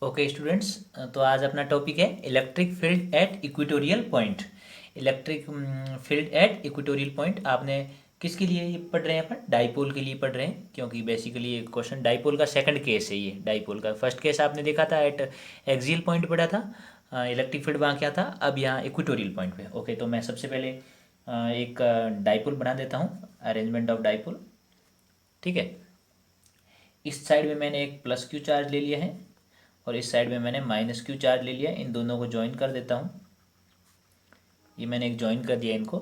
Okay students, तो आज अपना टॉपिक है electric field at equatorial point. Electric field at equatorial point आपने किसके लिए ये पढ़ रहे हैं? अपन डाइपोल के लिए पढ़ रहे हैं, क्योंकि बेसिकली ये क्वेश्चन डाइपोल का सेकंड केस है। ये डाइपोल का फर्स्ट केस आपने देखा था, एट एक्सियल पॉइंट पढ़ा था। इलेक्ट्रिक फील्ड वहाँ क्या था, अब यहाँ इक्वेटोरियल पॉइंट पे। ओके, तो मैं सबसे पहले एक डाइपोल बना देता हूँ, अरेंजमेंट ऑफ डाइपोल। ठीक है, इस साइड में मैंने एक प्लस क्यू चार्ज ले लिया है और इस साइड में मैंने माइनस क्यू चार्ज ले लिया। इन दोनों को ज्वाइन कर देता हूँ। ये मैंने एक ज्वाइन कर दिया इनको।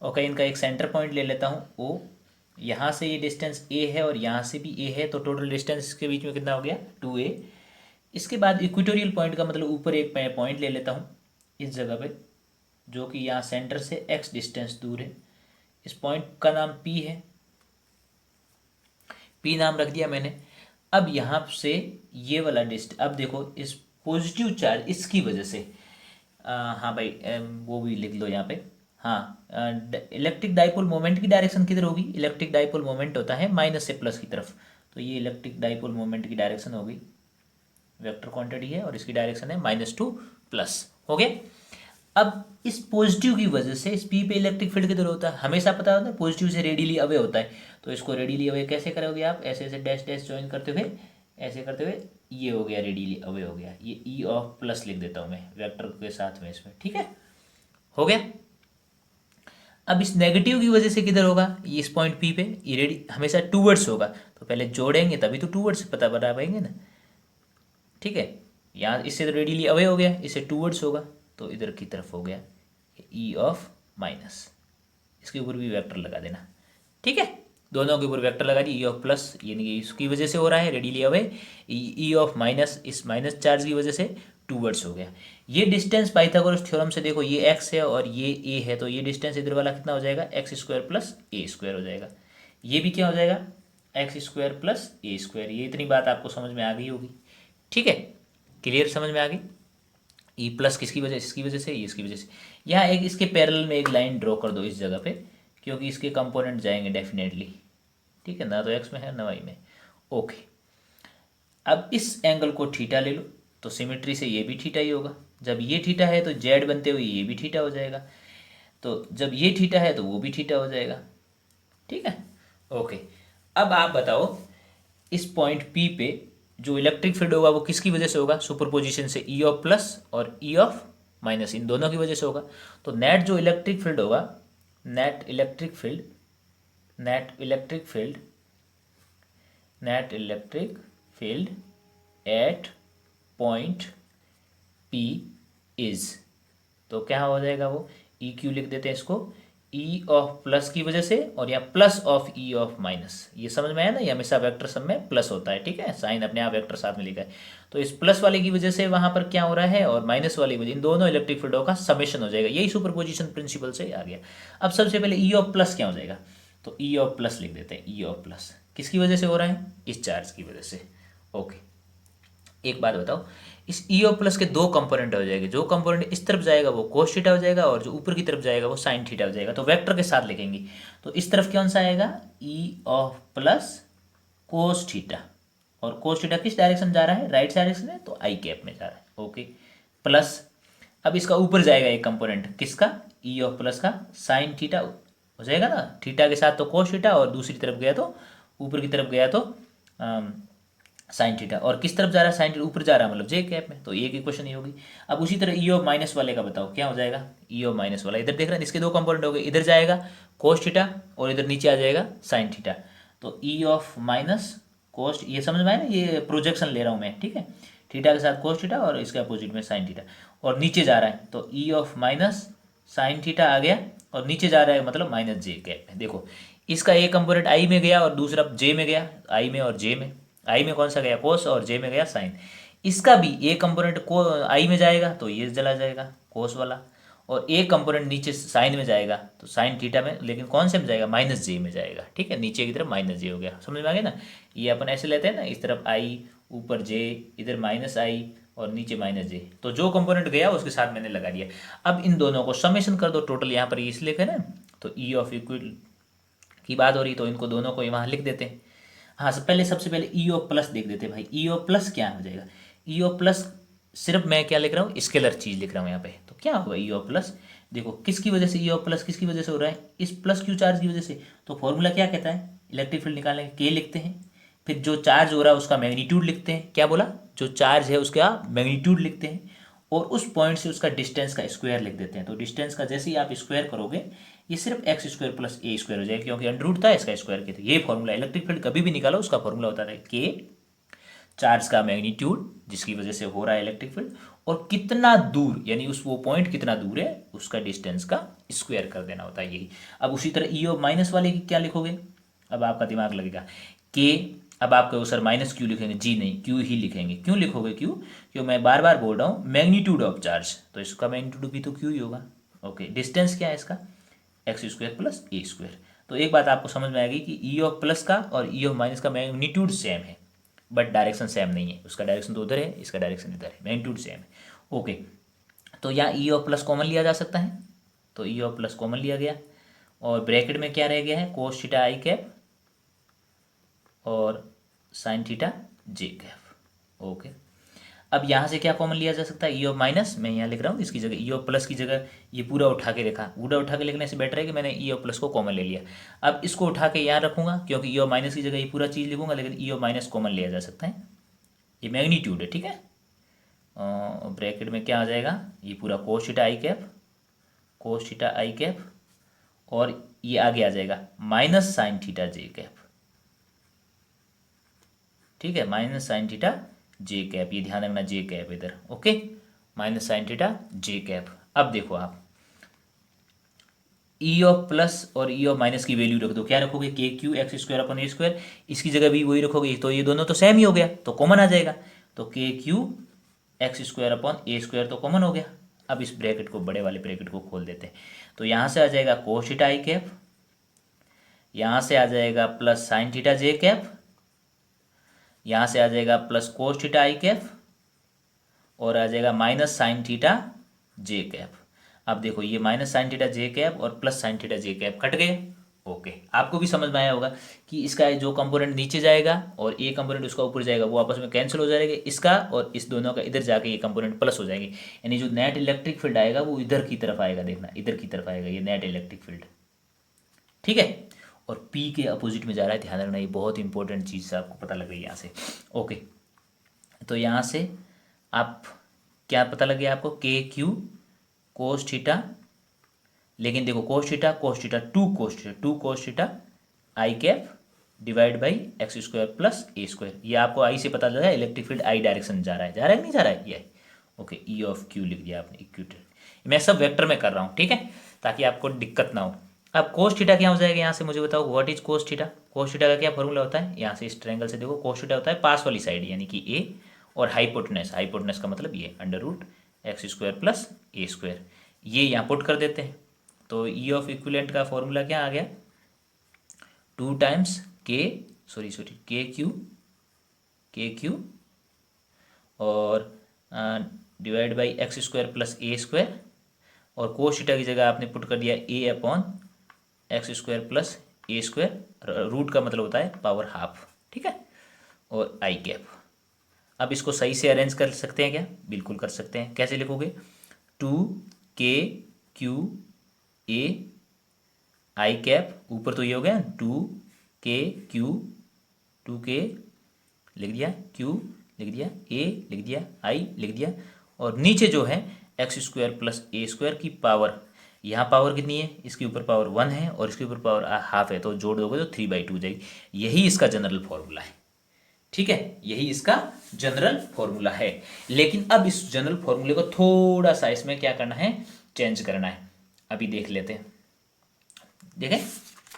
ओके, इनका एक सेंटर पॉइंट ले लेता हूँ ओ। यहाँ से ये डिस्टेंस ए है और यहाँ से भी ए है, तो टोटल डिस्टेंस के बीच में कितना हो गया? 2a। इसके बाद इक्वेटोरियल पॉइंट का मतलब ऊपर एक पॉइंट ले लेता हूँ इस जगह पे, जो कि यहाँ सेंटर से x डिस्टेंस दूर है। इस पॉइंट का नाम P है, P नाम रख दिया मैंने। अब यहाँ से ये वाला अब देखो, इस पॉजिटिव चार्ज इसकी वजह से हाँ भाई, वो भी लिख लो यहाँ पे। हाँ, इलेक्ट्रिक डाइपोल मोमेंट की डायरेक्शन किधर होगी? इलेक्ट्रिक डाइपोल मोमेंट होता है माइनस से प्लस की तरफ, तो ये इलेक्ट्रिक डाइपोल मोमेंट की डायरेक्शन होगी। वेक्टर क्वांटिटी है और इसकी डायरेक्शन है -2 हो गया। अब इस पॉजिटिव की वजह से इस पी पे इलेक्ट्रिक फील्ड किधर होता है? हमेशा पता होता है पॉजिटिव से रेडियली अवे होता है। तो इसको रेडियली अवे कैसे करोगे आप? ऐसे ऐसे डैश डैश ज्वाइन करते हुए, ऐसे करते हुए ये हो गया, रेडियली अवे हो गया। ये ई ऑफ प्लस लिख देता हूँ मैं वेक्टर के साथ में इसमें। ठीक है, हो गया। अब इस नेगेटिव की वजह से किधर होगा? ये इस पॉइंट पी पे ये रेडी हमेशा टूवर्ड्स होगा, तो पहले जोड़ेंगे तभी तो टूवर्ड्स पता बता पाएंगे ना। ठीक है, यहाँ इससे तो रेडियली अवे हो गया, इससे टूवर्ड्स होगा, तो इधर की तरफ हो गया ई ऑफ माइनस। इसके ऊपर भी वेक्टर लगा देना। ठीक है, दोनों के ऊपर वेक्टर लगा दी। ई ऑफ प्लस यानी कि इसकी वजह से हो रहा है radially away, E of minus इस माइनस चार्ज की वजह से टूवर्ड्स हो गया। ये डिस्टेंस पाइथागोरस थ्योरम से देखो, ये x है और ये a है, तो ये डिस्टेंस इधर वाला कितना हो जाएगा? x² प्लस a स्क्वायर हो जाएगा। ये भी क्या हो जाएगा? x² plus a square. ये इतनी बात आपको समझ में आ गई होगी। ठीक है, क्लियर, समझ में आ गई। ई प्लस किसकी वजह? इसकी वजह से, ये इसकी वजह से। यहाँ एक इसके पैरेलल में एक लाइन ड्रॉ कर दो इस जगह पे, क्योंकि इसके कंपोनेंट जाएंगे डेफिनेटली। ठीक है ना, तो एक्स में है ना वाई में। ओके, अब इस एंगल को थीटा ले लो, तो सिमेट्री से ये भी थीटा ही होगा। जब ये थीटा है तो जेड बनते हुए ये भी थीटा हो जाएगा, तो जब ये थीटा है तो वो भी थीटा हो जाएगा। ठीक है, ओके। अब आप बताओ, इस पॉइंट पी पे जो इलेक्ट्रिक फील्ड होगा वो किसकी वजह से होगा? सुपरपोजिशन से ई ऑफ प्लस और ई ऑफ माइनस, इन दोनों की वजह से होगा। तो नेट जो इलेक्ट्रिक फील्ड होगा, net electric field, net electric field, net electric field at point P is, तो क्या हो जाएगा वो? ई क्यू लिख देते हैं इसको, ई ऑफ प्लस की वजह से और या plus of E of minus. ये समझ में आया ना, ये हमेशा वेक्टर सब में प्लस होता है। ठीक है, साइन अपने आप वेक्टर साथ में लिखा है, तो इस प्लस वाले की वजह से वहां पर क्या हो रहा है, और माइनस वाली वजह, इन दोनों इलेक्ट्रिक फील्डों का समेशन हो जाएगा। यही सुपरपोजिशन प्रिंसिपल से आ गया। अब सबसे पहले ई ऑफ प्लस क्या हो जाएगा? तो ई ऑफ प्लस लिख देते हैं। ई ऑफ प्लस किसकी वजह से हो रहा है? इस चार्ज की वजह से। ओके, एक बात बताओ, इस ई ऑफ प्लस के दो कंपोनेंट हो जाएंगे। जो कंपोनेंट इस तरफ जाएगा वो कोस थीटा हो जाएगा और जो ऊपर की तरफ जाएगा वो साइन थीटा हो जाएगा। तो वेक्टर के साथ लिखेंगे, तो इस तरफ कौन सा आएगा? ई ऑफ प्लस कोस थीटा, और कोस थीटा किस डायरेक्शन जा रहा है? राइट डायरेक्शन है, तो आई कैप में जा रहा है। ओके, प्लस अब इसका ऊपर जाएगा एक कंपोनेंट, किसका? ई ऑफ प्लस का साइन थीटा हो जाएगा ना। थीटा के साथ तो कोस थीटा, और दूसरी तरफ गया तो ऊपर की तरफ गया तो साइन थीटा। और किस तरफ जा रहा है? साइन थीटा ऊपर जा रहा है, मतलब जे कैप में, तो एक इक्वेशन ये होगी। अब उसी तरह ई ऑफ माइनस वाले का बताओ क्या हो जाएगा? ई ऑफ माइनस वाला इधर देख रहे हैं, इसके दो कंपोनेंट हो गए, इधर जाएगा कोस थीटा और इधर नीचे आ जाएगा साइन थीटा। तो ई ऑफ माइनस कोस, ये समझ में आया ना, ये प्रोजेक्शन ले रहा हूँ मैं। ठीक है, थीटा के साथ कोस थीटा और इसके अपोजिट में साइन थीटा, और नीचे जा रहा है तो e of minus sine theta आ गया, और नीचे जा रहा है मतलब माइनस जे कैप में। देखो, इसका एक कंपोनेंट आई में गया और दूसरा जे में गया, आई में और जे में। आई में कौन सा गया? कोस, और जे में गया साइन। इसका भी एक कंपोनेंट को आई में जाएगा तो ये चला जाएगा कोस वाला, और एक कंपोनेंट नीचे साइन में जाएगा तो साइन थीटा में, लेकिन कौन से में जाएगा? माइनस जे में जाएगा। ठीक है, नीचे की तरफ माइनस जे हो गया। समझ में आ गया ना? ये अपन ऐसे लेते हैं ना, इस तरफ आई, ऊपर जे, इधर माइनस आई और नीचे माइनस जे, तो जो कंपोनेंट गया उसके साथ मैंने लगा दिया। अब इन दोनों को समेशन कर दो टोटल, यहाँ पर इसलिए लिखे ना, तो ई ऑफ इक्वल की बात हो रही, तो इनको दोनों को वहाँ लिख देते हैं। हाँ, सबसे पहले ई ओ प्लस देख देते हैं भाई। ई ओ प्लस क्या हो जाएगा? ई ओ प्लस, सिर्फ मैं क्या लिख रहा हूँ, स्केलर चीज़ लिख रहा हूँ यहाँ पे, तो क्या होगा ई ओ प्लस, देखो किसकी वजह से ई ओ प्लस किसकी वजह से हो रहा है, इस प्लस क्यू चार्ज की वजह से। तो फॉर्मूला क्या कहता है, इलेक्ट्रिक फील्ड निकालने के लिखते हैं, फिर जो चार्ज हो रहा है उसका मैग्नीट्यूड लिखते हैं, क्या बोला, जो चार्ज है उसका मैग्नीट्यूड लिखते हैं, और उस पॉइंट से उसका डिस्टेंस का स्क्वायर लिख देते हैं। तो डिस्टेंस का जैसे ही आप स्क्वायर करोगे, ये सिर्फ x square plus a square हो जाएगा, क्योंकि अंडर रूट था इसका स्क्वायर के। तो ये फॉर्मूला इलेक्ट्रिक फील्ड कभी भी निकालो, उसका फॉर्मूला होता है के, चार्ज का मैग्नीट्यूड जिसकी वजह से हो रहा है इलेक्ट्रिक फील्ड, और कितना दूर, यानी उस वो पॉइंट कितना दूर है उसका डिस्टेंस का स्क्वायर कर देना होता है यही। अब उसी तरह ई ओ माइनस वाले की क्या लिखोगे, अब आपका दिमाग लगेगा के, अब आप कहो सर माइनस क्यू लिखेंगे, जी नहीं, क्यू ही लिखेंगे। क्यों लिखोगे क्यू, क्यों मैं बार बार बोल रहा हूँ मैग्नीट्यूड ऑफ चार्ज, तो इसका मैग्नीट्यूड भी तो क्यू ही होगा। ओके, डिस्टेंस क्या है इसका, x square plus a square. तो एक बात आपको समझ में आएगी कि ई ऑफ प्लस का और ई ऑफ माइनस का मैग्नीट्यूड सेम है, बट डायरेक्शन सेम नहीं है, उसका डायरेक्शन तो उधर है, इसका डायरेक्शन इधर है, मैग्नीट्यूड सेम है। ओके, तो यहाँ ई ऑफ प्लस कॉमन लिया जा सकता है, तो ई ऑफ प्लस कॉमन लिया गया, और ब्रैकेट में क्या रह गया है, कोस थीटा आई कैप और साइन थीटा जे कैप। ओके, अब यहाँ से क्या कॉमन लिया जा सकता है, ई ऑफ माइनस, मैं यहाँ लिख रहा हूँ इसकी जगह ई ऑफ प्लस की जगह ये पूरा उठा के लिखा, पूरा उठा के लिखने से बेटर है कि मैंने ई ऑफ प्लस को कॉमन ले लिया। अब इसको उठा के यहाँ रखूँगा, क्योंकि ई ऑफ माइनस की जगह ये पूरा चीज़ लिखूँगा, लेकिन ई ऑफ माइनस कॉमन लिया जा सकता है, ये मैग्नीट्यूड है, ठीक है। ब्रैकेट में क्या आ जाएगा, ये पूरा कोस थीटा आई कैप, कोस थीटा आई कैप, और ये आगे आ जाएगा माइनस साइन थीटा जे कैप, ठीक है, माइनस साइन थीटा जे कैप, ये ध्यान रखना जे कैप इधर। ओके, माइनस साइन थीटा जे कैप। अब देखो आप ई ऑफ प्लस और ई ऑफ माइनस की वैल्यू रख दो, क्या रखोगे, के क्यू एक्स स्क्वायर अपन ए स्क्वायर, इसकी जगह भी वही रखोगे, तो ये दोनों तो सेम ही हो गया, तो कॉमन आ जाएगा, तो के क्यू एक्स स्क्वायर अपॉन ए स्क्वायर तो कॉमन हो गया। अब इस ब्रैकेट को, बड़े वाले ब्रैकेट को खोल देते हैं, तो यहाँ से आ जाएगा कोस थीटा आई कैप, यहाँ से आ जाएगा प्लस साइन थीटा जे कैप, यहाँ से आ जाएगा प्लस कोस थीटा आई कैप, और आ जाएगा माइनस साइन थीटा जे कैप। अब देखो ये माइनस साइन थीटा जे कैप और प्लस साइन थीटा जे कैप कट गए। ओके, आपको भी समझ में आया होगा कि इसका जो कंपोनेंट नीचे जाएगा और ये कंपोनेंट उसका ऊपर जाएगा, वो आपस में कैंसिल हो जाएगा, इसका और इस दोनों का इधर जाके ये कंपोनेंट प्लस हो जाएंगे, यानी जो नेट इलेक्ट्रिक फील्ड आएगा वो इधर की तरफ आएगा, देखना इधर की तरफ आएगा ये नेट इलेक्ट्रिक फील्ड, ठीक है। और पी के अपोजिट में जा रहा है, ध्यान रखना, ये बहुत इंपॉर्टेंट चीज़ से आपको पता लग गई यहाँ से। ओके, तो यहाँ से आप क्या पता लग गया आपको, के क्यू कोस थीटा, लेकिन देखो cos theta two cos theta I cap divide by x square plus a square, ये आपको आई से पता लगा इलेक्ट्रिक फील्ड आई डायरेक्शन जा रहा है, जा रहा है नहीं जा रहा है, ये ओके, ई ऑफ क्यू लिख दिया आपने, इक्वेटर, मैं सब वेक्टर में कर रहा हूँ, ठीक है, ताकि आपको दिक्कत ना हो। अब कोस थीटा क्या हो जाएगा, यहाँ से मुझे बताओ what is cos theta, cos theta का क्या फॉर्मूला होता है, यहाँ से इस ट्रायंगल से देखो, कोस थीटा होता है पास वाली साइड यानी कि ए, और हाइपोटेनस का मतलब ये under root x square plus a square, ये यहाँ पुट कर देते हैं, तो ई ऑफ इक्विवेलेंट का फॉर्मूला क्या आ गया, 2 टाइम्स के के क्यू और divide by x square plus a square, और कोस थीटा की जगह आपने पुट कर दिया a upon x square plus a square, root का मतलब होता है पावर हाफ, ठीक है, और आई कैप। अब इसको सही से अरेंज कर सकते हैं क्या, बिल्कुल कर सकते हैं, कैसे लिखोगे, 2 के क्यू ए आई कैप, ऊपर तो ये हो गया 2 के क्यू, 2 के लिख दिया, क्यू लिख दिया, ए लिख दिया, आई लिख दिया, और नीचे जो है x square plus a square की पावर, यहाँ पावर कितनी है, इसके ऊपर पावर 1 है और इसके ऊपर पावर हाफ है, तो जोड़ दोगे तो 3/2 हो जाएगी। यही इसका जनरल फॉर्मूला है, ठीक है, यही इसका जनरल फॉर्मूला है। लेकिन अब इस जनरल फॉर्मूले को थोड़ा सा इसमें क्या करना है, चेंज करना है, अभी देख लेते हैं, देखें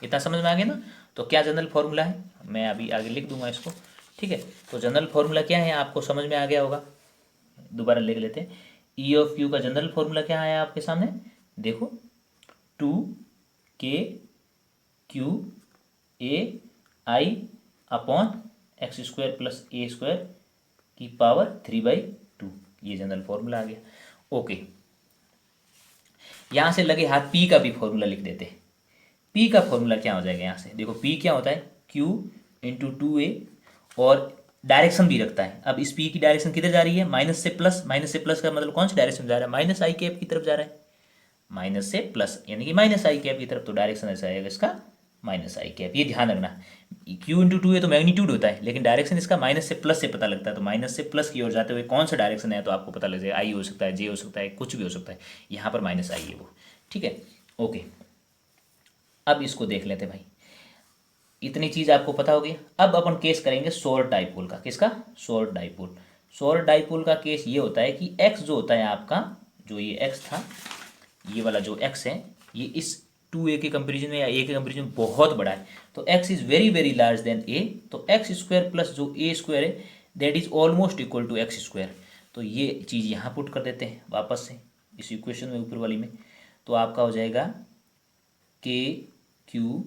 इतना समझ में आ गया ना। तो क्या जनरल फॉर्मूला है, मैं अभी आगे लिख दूंगा इसको, ठीक है। तो जनरल फॉर्मूला क्या है, आपको समझ में आ गया होगा, दोबारा लिख लेते हैं। ई ऑफ क्यू का जनरल फॉर्मूला क्या है आपके सामने, देखो 2 के Q A I upon x square plus a square की पावर 3/2, ये जनरल फॉर्मूला आ गया। ओके, यहाँ से लगे हाथ पी का भी फॉर्मूला लिख देते हैं। पी का फॉर्मूला क्या हो जाएगा, यहाँ से देखो पी क्या होता है, क्यू इंटू 2a, और डायरेक्शन भी रखता है। अब इस पी की डायरेक्शन किधर जा रही है, माइनस से प्लस, माइनस से प्लस का मतलब कौन सा डायरेक्शन जा रहा है, माइनस आई कैप की तरफ जा रहा है, माइनस से प्लस यानी कि माइनस आई कैप की तरफ, तो डायरेक्शन ऐसा आएगा इसका माइनस आई कैप। ये ध्यान रखना, क्यू इंटू टू है तो मैग्नीट्यूड होता है, लेकिन डायरेक्शन इसका माइनस से प्लस से पता लगता है, तो माइनस से प्लस की ओर जाते हुए कौन सा डायरेक्शन है तो आपको पता लग जाएगा, आई हो सकता है, जे हो सकता है, कुछ भी हो सकता है, यहाँ पर माइनस आई है वो। ठीक है, ओके। अब इसको देख लेते हैं भाई, इतनी चीज़ आपको पता होगी। अब अपन केस करेंगे सौर डाइपोल का, किसका, सौर डाइपोल। सौर डाइपोल का केस ये होता है कि एक्स जो होता है आपका, जो ये एक्स था, ये वाला जो एक्स है, ये इस 2a के कंपेरिजन में या a के कंपेरिजन में बहुत बड़ा है, तो x is very very large then a, तो एक्स स्क्वायर प्लस जो a स्क्वायर है that is almost equal to x square. तो ये चीज़ यहाँ पुट कर देते हैं वापस से इस इक्वेशन में ऊपर वाली में, तो आपका हो जाएगा के क्यू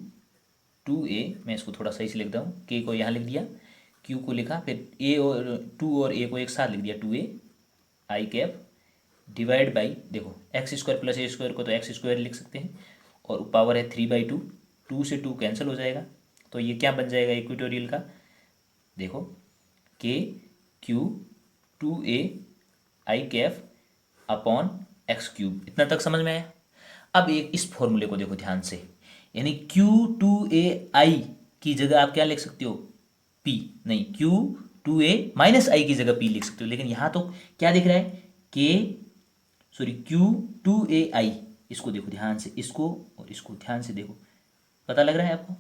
2a, मैं इसको थोड़ा सही से लिखता हूँ, k को यहाँ लिख दिया, q को लिखा, फिर a और 2 और a को एक साथ लिख दिया, 2a I cap divide by, देखो x square plus a square को तो एक्स स्क्वायर लिख सकते हैं, और पावर है 3/2, 2 से 2 कैंसिल हो जाएगा, तो ये क्या बन जाएगा इक्वेटोरियल का, देखो के क्यू 2a आई कैफ अपॉन एक्स क्यूब। इतना तक समझ में आया। अब एक इस फॉर्मूले को देखो ध्यान से, यानी Q2AI की जगह आप क्या लिख सकते हो, P, नहीं Q2A माइनस आई की जगह P लिख सकते हो, लेकिन यहाँ तो क्या दिख रहा है, Q2AI, इसको देखो ध्यान से, इसको और इसको ध्यान से देखो, पता लग रहा है आपको,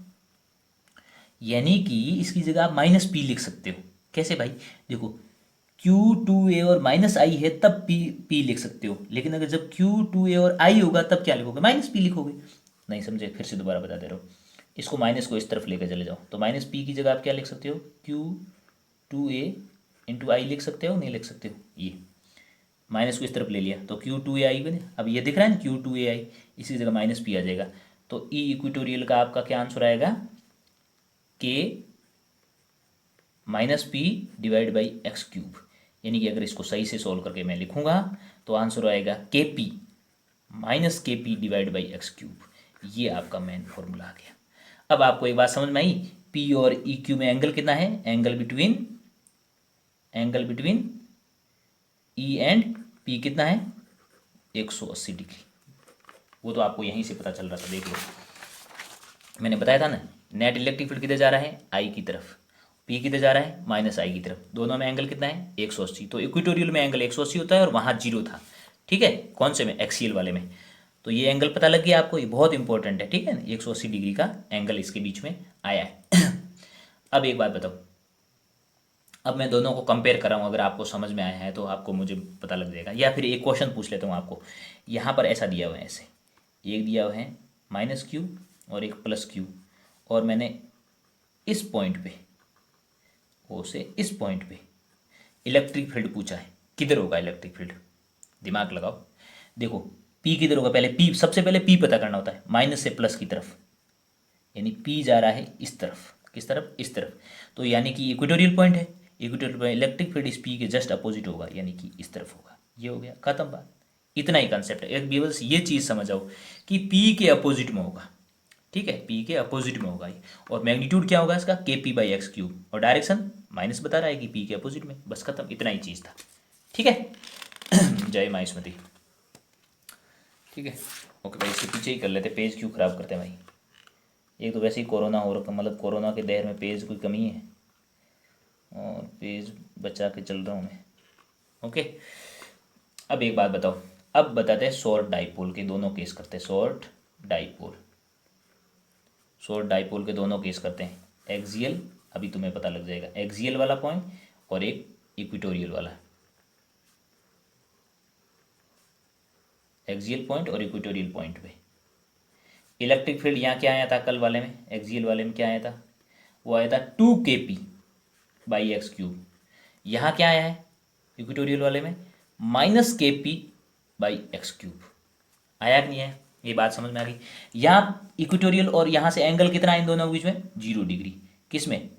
यानी कि इसकी जगह आप माइनस पी लिख सकते हो। कैसे भाई, देखो Q2A और माइनस आई है तब P लिख सकते हो, लेकिन अगर जब Q2A और आई होगा तब क्या लिखोगे, माइनस पी लिखोगे। नहीं समझे, फिर से दोबारा बता दे रहा हूँ, इसको माइनस को इस तरफ लेकर चले जाओ, तो माइनस पी की जगह आप क्या लिख सकते हो, Q2A इंटू आई लिख सकते हो, नहीं लिख सकते हो, ये माइनस को इस तरफ ले लिया तो Q2AI बने। अब ये दिख रहा है ना Q2AI, इसी जगह माइनस पी आ जाएगा, तो ई इक्वेटोरियल का आपका क्या आंसर आएगा, के minus P divide by x cube, यानी कि अगर इसको सही से सॉल्व करके मैं लिखूंगा तो आंसर आएगा के पी माइनस के P divide by x cube. ये आपका मेन फॉर्मूला आ गया। अब आपको एक बात समझ में आई, पी और ई क्यू में एंगल कितना है, angle between E and P कितना है, 180 डिग्री। वो तो आपको यहीं से पता चल रहा था, देख लो मैंने बताया था ना, नेट इलेक्ट्रिक फील्ड किधर जा रहा है, आई की तरफ, पी किधर जा रहा है, माइनस आई की तरफ, दोनों में एंगल कितना है, 180। तो इक्वेटोरियल में एंगल 180 होता है और वहाँ 0 था, ठीक है, कौन से में, एक्सियल वाले में। तो ये एंगल पता लग गया आपको, ये बहुत इंपॉर्टेंट है, ठीक है ना, 180 डिग्री का एंगल इसके बीच में आया है। अब एक बात बताओ, अब मैं दोनों को कंपेयर कर रहा हूँ, अगर आपको समझ में आया है तो आपको मुझे पता लग जाएगा, या फिर एक क्वेश्चन पूछ लेता हूँ आपको। यहाँ पर ऐसा दिया हुआ है, ऐसे एक दिया हुआ है माइनस क्यू और एक प्लस क्यू, और मैंने इस पॉइंट पे, ओ से इस पॉइंट पे इलेक्ट्रिक फील्ड पूछा है, किधर होगा इलेक्ट्रिक फील्ड, दिमाग लगाओ। देखो पी किधर होगा, पहले पी, सबसे पहले पी पता करना होता है, माइनस से प्लस की तरफ, यानी पी जा रहा है इस तरफ, किस तरफ, इस तरफ, तो यानी कि इक्वेटोरियल पॉइंट है, इक्वेटोरियल पॉइंट, इलेक्ट्रिक फील्ड इस पी के जस्ट अपोजिट होगा, यानी कि इस तरफ होगा। ये हो गया, खत्म बात, इतना ही कंसेप्ट है। एक बस ये चीज़ समझ आओ कि पी के अपोजिट में होगा, ठीक है, पी के अपोजिट में होगा ये, और मैग्नीट्यूड क्या होगा इसका, के पी बाई एक्स क्यूब, और डायरेक्शन माइनस बता रहा है कि पी के अपोजिट में, बस खत्म, इतना ही चीज़ था, ठीक है। जय माँ स्मृति, ठीक है, ओके भाई, इसके पीछे ही कर लेते, पेज क्यों ख़राब करते हैं भाई, एक तो वैसे ही कोरोना हो रखा, मतलब कोरोना के दहर में पेज कोई कमी है, और पेज बचा के चल रहा हूँ मैं, ओके। अब एक बात बताओ, अब बताते हैं शॉर्ट डाइपोल के दोनों केस करते हैं, शॉर्ट डाइपोल के दोनों केस करते हैं, एक्सियल, अभी तुम्हें पता लग जाएगा, एक्सियल वाला पॉइंट और एक इक्वेटोरियल वाला, एक्सियल पॉइंट और इक्वेटोरियल पॉइंट पे इलेक्ट्रिक फील्ड यहाँ क्या आया था, कल वाले में एक्सियल वाले में क्या आया था, वो आया था 2kp बाई एक्स क्यूब, यहाँ क्या आया है इक्वेटोरियल वाले में, माइनस के पी बाई एक्स क्यूब, आया कि नहीं है, ये बात समझ में आ गई। यहाँ इक्वेटोरियल और यहाँ से एंगल कितना है इन दोनों के बीच में, 0 डिग्री, किस में,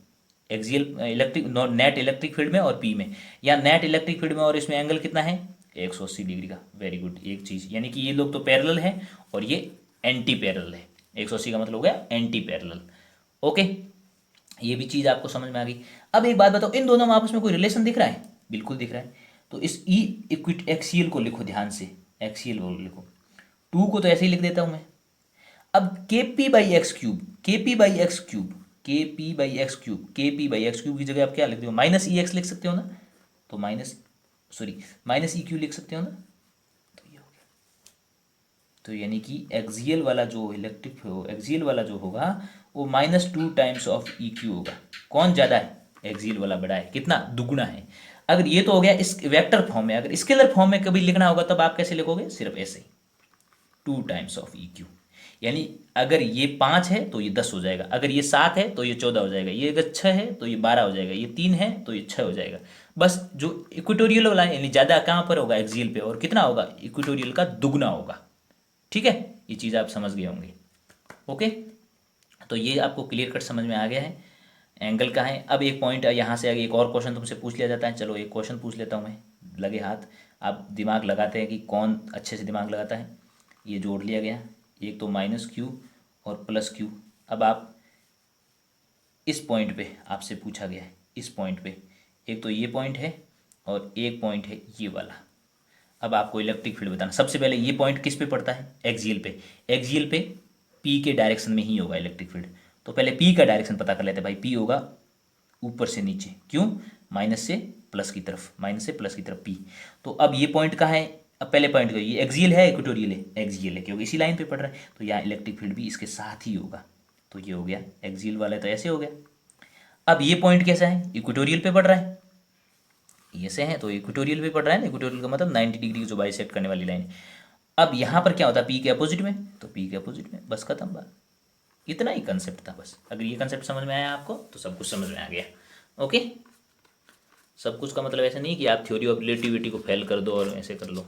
axial electric net electric field में और पी में, या नेट इलेक्ट्रिक फील्ड में, और इसमें एंगल कितना है 180 डिग्री का। वेरी गुड, एक चीज़, यानी कि ये लोग तो पैरेलल है और ये एंटी पैरेलल है, 180 का मतलब हो गया एंटी पैरेलल, ओके, ये भी चीज़ आपको समझ में आ गई। अब एक बात बताओ, इन दोनों में आपस में कोई रिलेशन दिख रहा है? बिल्कुल दिख रहा है। तो इस ई इक्विट एक्सीएल को लिखो ध्यान से, एक्सीएल को लिखो, टू को तो ऐसे ही लिख देता हूं मैं। अब के पी बाई एक्स क्यूब, के पी बाई एक्स क्यूब, के पी बाई एक्स क्यूब, के पी बाई एक्स क्यूब की जगह आप क्या लिख दो, माइनस ई एक्स लिख सकते हो ना, तो माइनस ई क्यू लिख सकते हो ना, तो ये हो गया। तो यानी कि एक्सियल वाला जो इलेक्ट्रिक एक्सियल वाला जो होगा वो -2 टाइम्स ऑफ ई क्यू होगा। कौन ज़्यादा है? एक्सियल वाला बड़ा है। कितना? दुगुना है। अगर ये तो हो गया इस वेक्टर फॉर्म में, अगर स्केलर फॉर्म में कभी लिखना होगा तब आप कैसे लिखोगे? सिर्फ ऐसे ही 2 टाइम्स ऑफ ई क्यू। यानी अगर ये 5 है तो ये 10 हो जाएगा, अगर ये 7 है तो ये 14 हो जाएगा, ये अगर 6 है तो ये 12 हो जाएगा, ये 3 है तो ये 6 हो जाएगा। बस जो इक्वेटोरियल वाला है यानी ज़्यादा कहाँ पर होगा? एक्सियल पे। और कितना होगा? इक्वेटोरियल का दुगना होगा। ठीक है, ये चीज़ आप समझ गए होंगे। ओके, तो ये आपको क्लियर कट समझ में आ गया है एंगल का है। अब एक पॉइंट यहाँ से आगे एक और क्वेश्चन तुमसे पूछ लिया जाता है। चलो एक क्वेश्चन पूछ लेता हूँ मैं, लगे हाथ। आप दिमाग लगाते हैं कि कौन अच्छे से दिमाग लगाता है। ये जोड़ लिया गया, एक तो -q और +q। अब आप इस पॉइंट पे आपसे पूछा गया है, इस पॉइंट पे एक तो ये पॉइंट है और एक पॉइंट है ये वाला। अब आपको इलेक्ट्रिक फील्ड बताना। सबसे पहले ये पॉइंट किस पे पड़ता है? एक्सियल पे। एक्सियल पे पी के डायरेक्शन में ही होगा इलेक्ट्रिक फील्ड। तो पहले पी का डायरेक्शन पता कर लेते हैं भाई। पी होगा ऊपर से नीचे, क्यों? माइनस से प्लस की तरफ, माइनस से प्लस की तरफ पी। तो अब ये पॉइंट कहाँ है? अब पहले पॉइंट का ये एक्सियल है इक्वेटोरियल है? एक्सियल है, क्योंकि इसी लाइन पे पड़ रहा है। तो यहाँ इलेक्ट्रिक फील्ड भी इसके साथ ही होगा। तो ये हो गया एक्सियल वाला, तो ऐसे हो गया। अब ये पॉइंट कैसा है? इक्वेटोरियल पे पड़ रहा है, ये से है तो इक्वेटोरियल पे पड़ रहा है ना। इक्वेटोरियल का मतलब 90 डिग्री जो बाइसेक्ट करने वाली लाइन। अब यहाँ पर क्या होता है? पी के अपोजिट में, तो पी के अपोजिट में, बस खत्म बात। इतना ही कंसेप्ट था बस। अगर ये कंसेप्ट समझ में आया आपको तो सब कुछ समझ में आ गया। ओके, सब कुछ का मतलब ऐसा नहीं कि आप थ्योरी ऑफ रिलेटिविटी को फेल कर दो और ऐसे कर लो,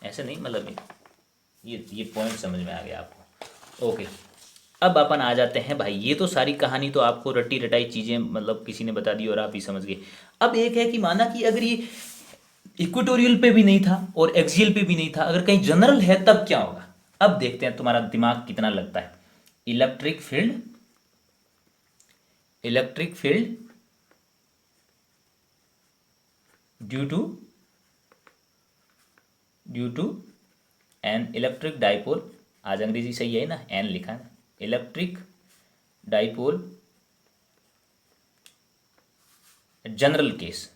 ऐसे नहीं। मतलब ये पॉइंट समझ में आ गया आपको। ओके, अब अपन आ जाते हैं भाई। ये तो सारी कहानी तो आपको रट्टी रटाई चीज़ें मतलब किसी ने बता दी और आप ही समझ गए। अब एक है कि माना कि अगर ये इक्वेटोरियल पे भी नहीं था और एक्सियल पे भी नहीं था, अगर कहीं जनरल है तब क्या होगा? अब देखते हैं तुम्हारा दिमाग कितना लगता है। Electric field, electric field due to an electric dipole. आज अंग्रेजी सही है ना, एन लिखा है ना। Electric dipole general case.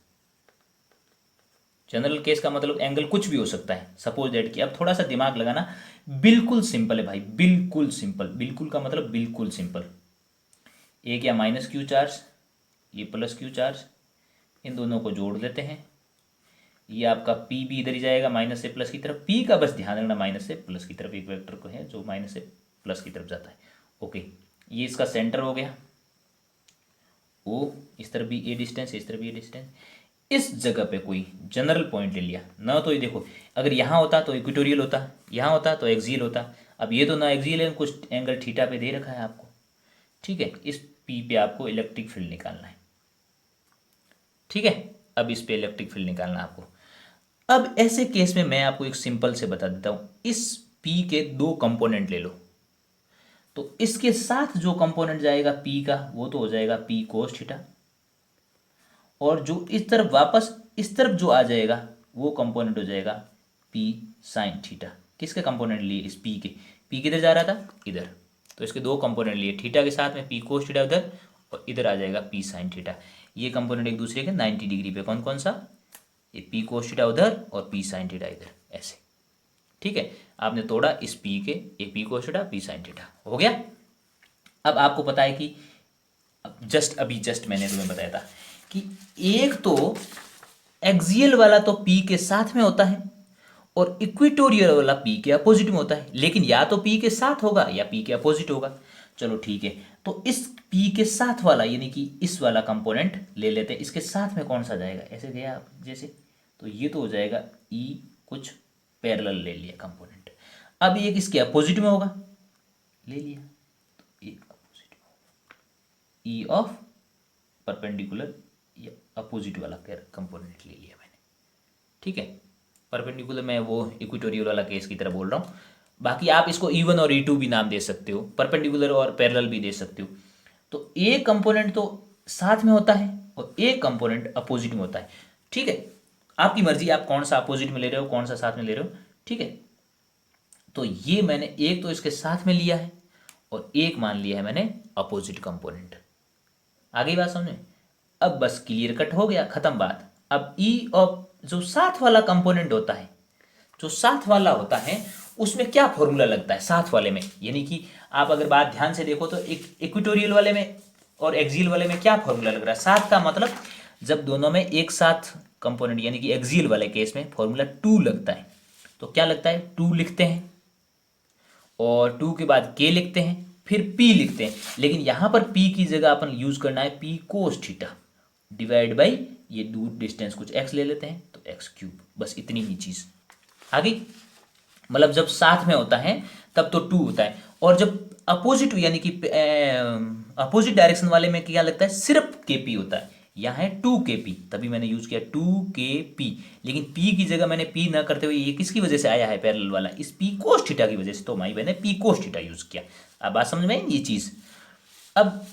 General case का मतलब एंगल कुछ भी हो सकता है, सपोज दैट कि अब थोड़ा सा दिमाग लगाना। बिल्कुल सिंपल है भाई, बिल्कुल सिंपल। बिल्कुल का मतलब बिल्कुल सिंपल। एक या -q चार्ज, ये +q चार्ज, इन दोनों को जोड़ देते हैं। ये आपका p भी इधर ही जाएगा माइनस से प्लस की तरफ। p का बस ध्यान रखना माइनस से प्लस की तरफ, एक वेक्टर को है जो माइनस से प्लस की तरफ जाता है। ओके, ये इसका सेंटर हो गया o, इस तरफ भी a डिस्टेंस, इस तरफ भी a डिस्टेंस। इस जगह पे कोई जनरल पॉइंट ले लिया ना, तो ये देखो अगर यहाँ होता तो इक्वेटोरियल होता, यहाँ होता तो एक्सियल होता। अब ये तो ना एक्सियल है, कुछ एंगल थीटा पे दे रखा है आपको। ठीक है, इस p पे आपको इलेक्ट्रिक फील्ड निकालना है। ठीक है, अब इस पे इलेक्ट्रिक फील्ड निकालना है आपको। अब ऐसे केस में मैं आपको एक सिंपल से बता देता हूं। इस p के दो कंपोनेंट ले लो, तो इसके साथ जो कंपोनेंट जाएगा p का वो तो हो जाएगा p कोस थीटा, और जो इस तरफ वापस इस तरफ जो आ जाएगा वो कंपोनेंट हो जाएगा p साइन थीटा। किसके कंपोनेंट लिए? इस p के। p किधर जा रहा था? इधर। तो इसके दो कंपोनेंट लिए, थीटा के साथ में p कोस थीटा उधर, और इधर आ जाएगा p साइन थीटा। ये कंपोनेंट एक दूसरे के 90 डिग्री पे। कौन कौन सा? ये p कोस थीटा उधर और p साइन थीटा इधर, ऐसे। ठीक है, आपने तोड़ा इस p के, ये p cos theta, p sine theta हो गया। अब आपको पता है कि जस्ट मैंने तुम्हें बताया था कि एक तो एक्सियल वाला तो p के साथ में होता है और इक्वेटोरियल वाला p के अपोजिट में होता है। लेकिन या तो p के साथ होगा या p के अपोजिट होगा। चलो ठीक है, तो इस p के साथ वाला यानी कि इस वाला कंपोनेंट ले लेते हैं। इसके साथ में कौन सा जाएगा? ऐसे गया आप जैसे, तो ये तो हो जाएगा e, कुछ पैरेलल ले लिया कंपोनेंट। अब एक इसके अपोजिट में होगा, ले लिया, तो एक अपोजिट में होगा e ऑफ परपेंडिकुलर, या अपोजिट वाला कंपोनेंट ले लिया मैंने। ठीक है, परपेंडिकुलर मैं वो इक्वेटोरियल वाला केस की तरह बोल रहा हूँ। बाकी आप इसको E1 और E2 भी नाम दे सकते हो, परपेंडिकुलर और पैरेलल भी दे सकते हो। तो एक कंपोनेंट तो साथ में होता है और एक कंपोनेंट अपोजिट में होता है। ठीक है, आपकी मर्जी आप कौन सा अपोजिट में ले रहे हो, कौन सा साथ में ले रहे हो। ठीक है, तो ये मैंने एक तो इसके साथ में लिया है और एक मान लिया है मैंने अपोजिट कंपोनेंट। आ गई बात समझ में? अब बस क्लियर कट हो गया, खत्म बात। अब ई ऑफ जो साथ वाला कंपोनेंट होता है, जो साथ वाला होता है उसमें क्या फॉर्मूला लगता है साथ वाले में, यानी कि आप अगर बात ध्यान से देखो तो एक इक्वेटोरियल वाले में और एक्सियल वाले में क्या फॉर्मूला लग रहा है। साथ का मतलब जब दोनों में एक साथ कंपोनेंट यानी कि एक्सियल वाले केस में फॉर्मूला 2 लगता है। तो क्या लगता है, 2 लिखते हैं और 2 के बाद के लिखते हैं, फिर p लिखते हैं। लेकिन यहां पर p की जगह अपन यूज करना है p cos theta divide by ये दूर डिस्टेंस कुछ x ले लेते हैं तो x क्यूब। बस इतनी ही चीज आ गई। मतलब जब साथ में होता है तब तो 2 होता है, और जब अपोजिट यानी कि अपोजिट डायरेक्शन वाले में क्या लगता है, सिर्फ kp होता है। यहाँ है 2kp, तभी मैंने यूज किया 2kp। लेकिन p की जगह मैंने p ना करते हुए ये किसकी वजह से आया है पैरेलल वाला, इस p कोस थीटा की वजह से, तो माई मैंने p कोस थीटा यूज किया। अब बात समझ में आई ये चीज। अब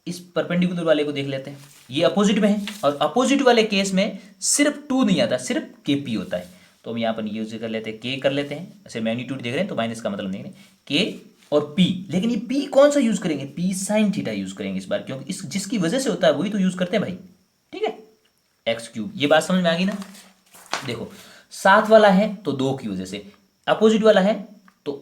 इस परपेंडिकुलर वाले को देख लेते हैं, ये अपोजिट में है और अपोजिट वाले केस में सिर्फ 2 नहीं आता, सिर्फ kp होता है। तो हम यहाँ पर यूज कर लेते हैं, के कर लेते हैं, ऐसे मैग्नीट्यूड देख रहे हैं तो माइनस का मतलब नहीं है, के और p। लेकिन ये p कौन सा यूज करेंगे, p साइन थीटा यूज करेंगे इस बार, क्योंकि इस जिसकी वजह से होता है वही तो यूज करते हैं भाई। ठीक है, एक्स क्यूब। ये बात समझ में आ गई ना? देखो साथ वाला है तो 2 की वजह से, अपोजिट वाला है तो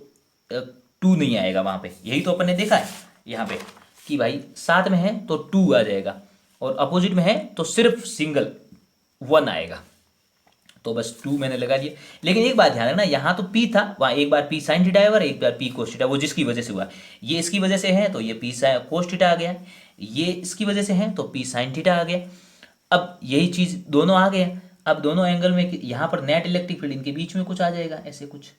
2 नहीं आएगा वहां पे। यही तो अपन ने देखा है यहाँ पे कि भाई साथ में है तो 2 आ जाएगा और अपोजिट में है तो सिर्फ सिंगल 1 आएगा। तो बस 2 मैंने लगा दिया। लेकिन एक बात ध्यान रखना, यहाँ तो p था, वहाँ एक बार p साइन थीटा है और एक बार p कोस थीटा, वो जिसकी वजह से हुआ। ये इसकी वजह से है तो ये p कोस थीटा आ गया, ये इसकी वजह से है तो p साइन थीटा आ गया। अब यही चीज दोनों आ गया। अब दोनों एंगल में यहाँ पर नेट इलेक्ट्रिक फील्ड इनके बीच में कुछ आ जाएगा ऐसे कुछ।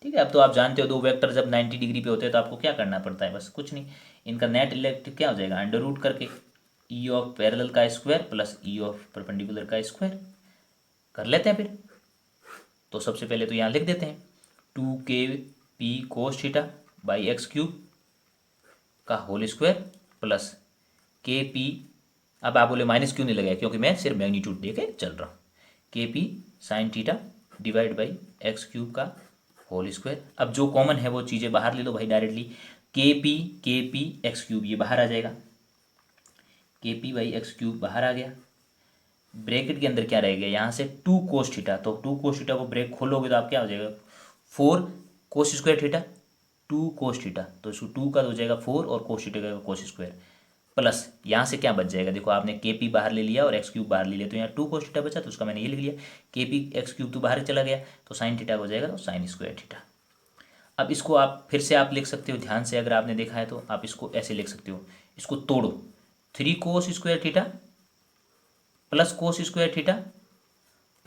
ठीक है, अब तो आप जानते हो दो वेक्टर जब 90 डिग्री पे होते हैं तो आपको क्या करना पड़ता है, बस कुछ नहीं, इनका नेट इलेक्ट्रिक क्या हो जाएगा, अंडर रूट करके ई ऑफ पैरेलल का square plus E of perpendicular का स्क्वायर कर लेते हैं फिर। तो सबसे पहले तो यहाँ लिख देते हैं 2kp cos theta by x cube का होल स्क्वायर प्लस kp। अब आप बोले माइनस क्यों नहीं लगाया, क्योंकि मैं सिर्फ मैग्नीट्यूड दे के चल रहा हूँ। kp sine theta divide by x cube का होल स्क्वायर। अब जो कॉमन है वो चीज़ें बाहर ले लो भाई डायरेक्टली, kp एक्स क्यूब ये बाहर आ जाएगा, kp बाई एक्स क्यूब बाहर आ गया। ब्रैकेट के अंदर क्या रहेगा, यहाँ से 2 कोस थीटा, तो 2 कोस थीटा को ब्रेक खोलोगे तो आप क्या हो जाएगा 4 cos square theta, 2 cos theta, तो इसको 2 का हो जाएगा 4 और कोस थीटा का कोस स्क्वायर प्लस यहाँ से क्या बच जाएगा, देखो आपने kp बाहर ले लिया और एक्स क्यूब बाहर ले लिया तो यहाँ 2 कोस थीटा बचा, तो उसका मैंने ये लिख लिया kp एक्स क्यूब तो बाहर चला गया तो साइन थीटा हो जाएगा तो साइन स्क्वायर थीटा। अब इसको आप फिर से आप लिख सकते हो ध्यान से, अगर आपने देखा है तो आप इसको ऐसे लिख सकते हो, इसको तोड़ो 3 cos square theta plus cos square theta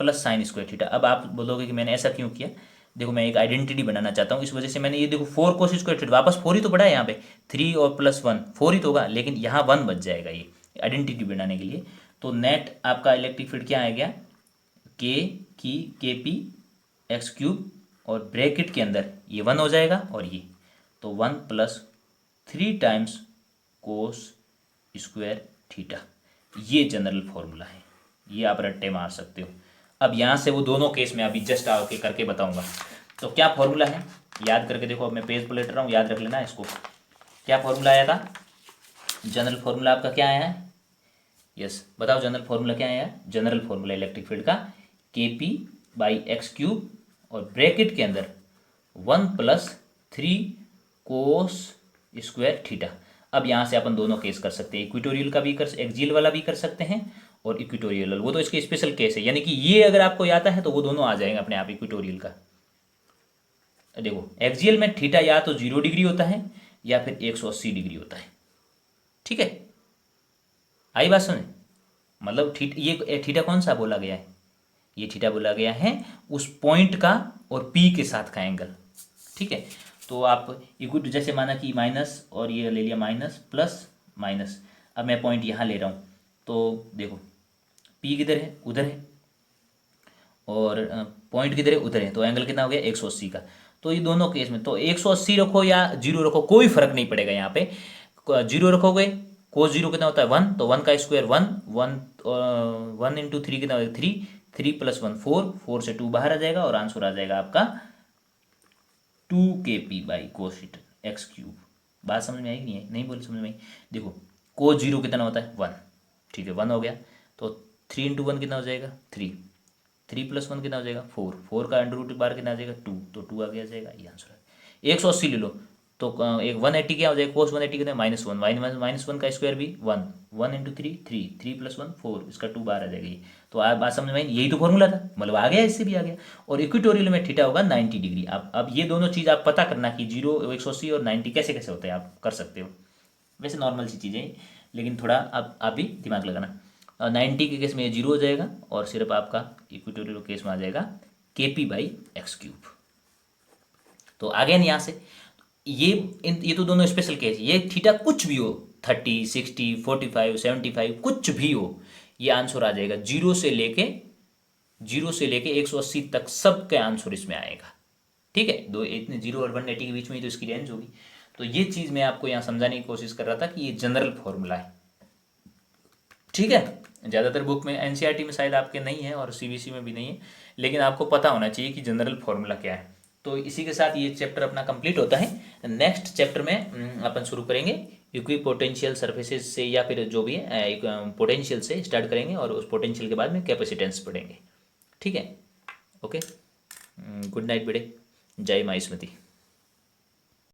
plus sine square theta. अब आप बोलोगे कि मैंने ऐसा क्यों किया, देखो मैं एक आइडेंटिटी बनाना चाहता हूँ, इस वजह से मैंने ये देखो 4 कोस स्क्वायर थीटा, वापस 4 ही तो पड़ा है यहाँ पे, 3 और प्लस 1 4 ही तो होगा, लेकिन यहाँ 1 बच जाएगा ये आइडेंटिटी बनाने के लिए। तो नेट आपका इलेक्ट्रिक फील्ड क्या आ गया, kp एक्स क्यूब और ब्रैकेट के अंदर ये 1 हो जाएगा और ये तो 1 plus 3 times cos square theta. ये जनरल फॉर्मूला है, ये आप रट्टे मार सकते हो। अब यहाँ से वो दोनों केस में अभी जस्ट आके करके बताऊंगा। तो क्या फॉर्मूला है याद करके देखो, अब मैं पेज पलट रहा हूँ, याद रख लेना इसको। क्या फॉर्मूला आया था, जनरल फॉर्मूला आपका क्या आया है, यस बताओ जनरल फॉर्मूला क्या आया, जनरल फॉर्मूला इलेक्ट्रिक फील्ड का kp बाई एक्स क्यूब और ब्रैकेट के अंदर 1 प्लस 3 कोस स्क्वायर थीटा। अब यहाँ से अपन दोनों केस कर सकते हैं, इक्वेटोरियल का भी कर, एक्सियल वाला भी कर सकते हैं और इक्वेटोरियल, वो तो इसके स्पेशल केस है, यानी कि ये अगर आपको आता है तो वो दोनों आ जाएंगे अपने आप इक्वेटोरियल का। देखो एक्सियल में थीटा या तो 0 डिग्री होता है या फिर 180 डिग्री होता है। ठीक है, आई बात सुने, मतलब ये थीटा कौन सा बोला गया है, ये थीटा बोला गया है उस पॉइंट का और पी के साथ का एंगल। ठीक है, तो आप इक्विट जैसे माना कि माइनस और ये ले लिया माइनस प्लस माइनस, अब मैं पॉइंट यहाँ ले रहा हूँ तो देखो पी किधर है, उधर है, और पॉइंट किधर है, उधर है, तो एंगल कितना हो गया 180 का। तो ये दोनों केस में तो 180 रखो या 0 रखो कोई फर्क नहीं पड़ेगा, यहाँ पे 0 रखोगे कोस जीरो कितना होता है 1, तो 1 का स्क्वायर 1, 1 इंटू 3 कितना होगा 3, 3 प्लस 1 4, 4 से 2 बाहर आ जाएगा और आंसर आ जाएगा आपका 2 kp/cos एक्स क्यूब। बात समझ में आई कि नहीं है? नहीं बोले समझ में आई? देखो कोस जीरो कितना होता है 1, ठीक है 1 हो गया, तो 3 इंटू 1 कितना हो जाएगा 3, 3 प्लस 1 कितना हो जाएगा 4, 4 का अंडर रूट बार कितना आ जाएगा 2, तो 2 आ गया जाएगा, ये आंसर है। 180 ले लो, तो एक 180 क्या हो जाएगा कोस 180 कितना -1, -1 का स्क्वायर भी 1, 1 इंटू 3 3, 3 प्लस 1 4, इसका 2 बाहर आ जाएगा ये। तो आप बात समझ में आई? यही तो फॉर्मूला था, मतलब आ गया, इससे भी आ गया। और इक्वेटोरियल में थीटा होगा 90 डिग्री। अब ये दोनों चीज़ आप पता करना कि 0, 180 और 90 कैसे कैसे होते हैं, आप कर सकते हो। वैसे नॉर्मल सी चीज़ें, लेकिन थोड़ा आप भी दिमाग लगाना। 90 के केस में ये 0 हो जाएगा और सिर्फ आपका इक्वेटोरियल केस में आ जाएगा kp/x³। तो आ गया नहीं यहाँ से। ये तो दोनों स्पेशल केस, ये थीटा कुछ भी हो, 30, 60, 45, 75 कुछ भी हो, ये आंसर आ जाएगा। 0 से लेके 180 तक सबके आंसर इसमें आएगा। ठीक है, दो इतने 0 और 180 के बीच में ही तो इसकी रेंज होगी। तो ये चीज़ मैं आपको यहाँ समझाने की कोशिश कर रहा था कि ये जनरल फॉर्मूला है। ठीक है, ज़्यादातर बुक में एनसीईआरटी में शायद आपके नहीं है और सीबीएसई में भी नहीं है, लेकिन आपको पता होना चाहिए कि जनरल फॉर्मूला क्या है। तो इसी के साथ ये चैप्टर अपना कंप्लीट होता है। नेक्स्ट चैप्टर में अपन शुरू करेंगे इक्वी पोटेंशियल सर्फेसेस से, या फिर जो भी है पोटेंशियल से स्टार्ट करेंगे और उस पोटेंशियल के बाद में कैपेसिटेंस पढ़ेंगे। ठीक है, ओके, गुड नाइट बेटे, जय माँ स्मृति।